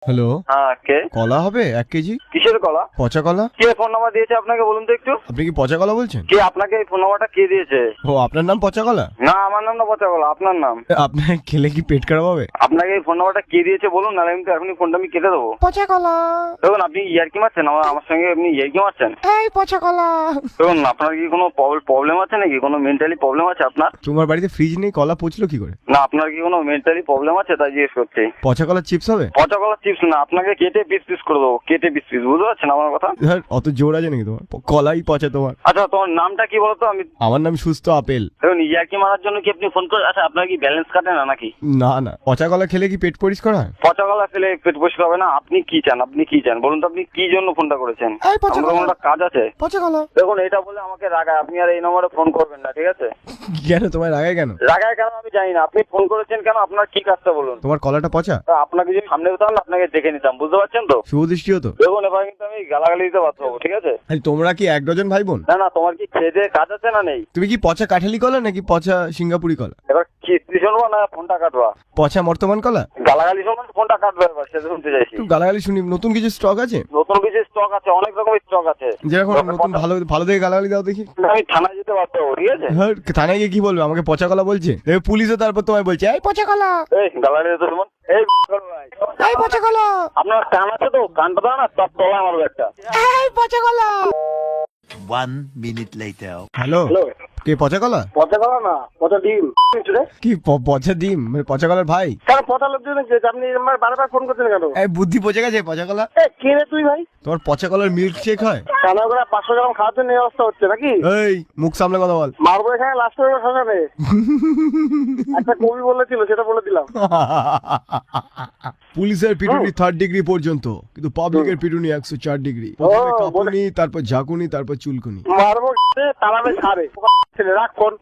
Hello, হ্যাঁ, কে? কলা হবে 1 কেজি? কিসের কলা? পচা কলা। কে ফোন নাম্বার দিয়েছে আপনাকে বলুন তো একটু? আপনি কি পচা কলা বলছেন? কে আপনাকে এই ফোন নাম্বারটা কে দিয়েছে? ও, আপনার নাম পচা কলা? না, আমার নাম না পচা কলা, আপনার নাম। আপনার খেলে কি পেট খারাপ হবে? আপনাকে এই ফোন নাম্বারটা কে দিয়েছে বলুন, নাহলে আমি তো এখনই ফোনটা আমি কেটে দেবো। পচা কলা। দেখুন, আপনি ইয়ার্কি মারছেন আমার সঙ্গে, আপনি ইয়ার্কি মারছেন। এই পচা কলা। দেখুন, আপনার কি কোনো প্রবলেম আছে নাকি? কোনো মেন্টালি প্রবলেম আছে আপনার? তোমার বাড়িতে ফ্রিজ নেই, কলা পচলো কি করে? না, আপনার কি কোনো মেন্টালি প্রবলেম আছে তাই জিজ্ঞেস করছি। পচা কলার চিপস হবে? পচা কলা চিপস না, আপনাকে কেটে পিস পিস করে দেবো, কেটে পিস পিস, বুঝতে পারছেন আমার কথা? ধর, অত জোর আছে নাকি তোমার? কলাই পচা তোমার। আচ্ছা, তোমার নামটা কি বলতো? আমি আমার নাম সুস্থ আপেল। দেখুন, ইয়ার্কি মারার জন্য কি আপনি ফোন করে? আচ্ছা, আপনার কি ব্যালেন্স কাটে না নাকি? না না, পচা কলা খেলে কি পেট পরিষ্কার হয়? পচা কলা খেলে পেট পরিষ্কার হবে না? আপনি কি চান? আপনি কি চান বলুন তো? আপনি কি জন্য ফোনটা করেছেন? এই পচা আমার কলা। কোনো একটা কাজ আছে। পচা কলা। দেখুন, এটা বলে আমাকে রাগায়, আপনি আর এই নম্বরে ফোন করবেন না, ঠিক আছে? কেন তোমার রাগায় কেন? রাগায় কেন আমি জানি না, আপনি ফোন করেছেন কেন? আপনার কি কাজটা বলুন? তোমার কলাটা পচা? তা আপনাকে যদি সামনে হতাম আপনাকে দেখে নিতাম, বুঝতে পারছেন তো? শুভ দৃষ্টি হতো। দেখুন, এবার কিন্তু আমি গালাগালি দিতে বাধ্য হবো, ঠিক আছে? আরে তোমরা কি 1 ডজন ভাই বোন? না না, তোমার কি খেয়ে দেয়ে কাজ আছে না নেই? তুমি কি পচা কাঠালি কলা নাকি পচা সিঙ্গাপুরি কলা? এবার কিস্তি শুনবো না ফোনটা কাটবা? পচা বর্তমান কলা? গালাগালি শুনবো না ফোনটা কাটবে? এবার সেটা শুনতে চাইছি। একটু গালাগালি শুনি। নতুন কিছু স্টক আছে? নতুন কিছু স্টক আছে, অনেক রকমের স্টক আছে। যেরকম নতুন ভালো ভালো দেখে গালাগালি দাও দেখি। আমি থানায় যেতে বাধ্য হবো, ঠিক আছে? হ্যাঁ, থানায় গিয়ে কি বলবে? আমাকে পচা কলা বলছে, দেখবে পুলিশও তারপর তোমায় বলছে এই পচা কলা। এই গালাগালি দিতে শুনুন। এই ভাই, এই পচা কলা। আপনার কান আছে তো? কানটা দাও না, তপ তলা আমার একটা। এই পচা কলা। 1 minute later. হ্যালো, হ্যালো, কে পচা কলা? পচা কলা না, পচা ডিম। কি পচা ডিম? মানে পচা কলার ভাই? কেন পচা লোকজন আপনি আমার বারবার ফোন করছেন কেন? এই বুদ্ধি পচে গেছে পচা কলা। কে রে তুই ভাই? তোমার পচা কলার মিল্ক শেক হয়? কেন করে 500 গ্রাম খাওয়ার জন্য এই অবস্থা হচ্ছে নাকি? এই মুখ সামলে কথা বল। মারবো এখানে লাস্ট করে শ্মশানে। একটা কবি বলেছিল, সেটা বলে দিলাম। পুলিশের পিটুনি 3rd ডিগ্রি পর্যন্ত, কিন্তু পাবলিকের পিটুনি 104 ডিগ্রি। প্রথমে কাঁপুনি, তারপর ঝাঁকুনি, তারপর চুলকুনি। মারবো তালাবে ছাড়ে। ছেলে রাখ ফোন।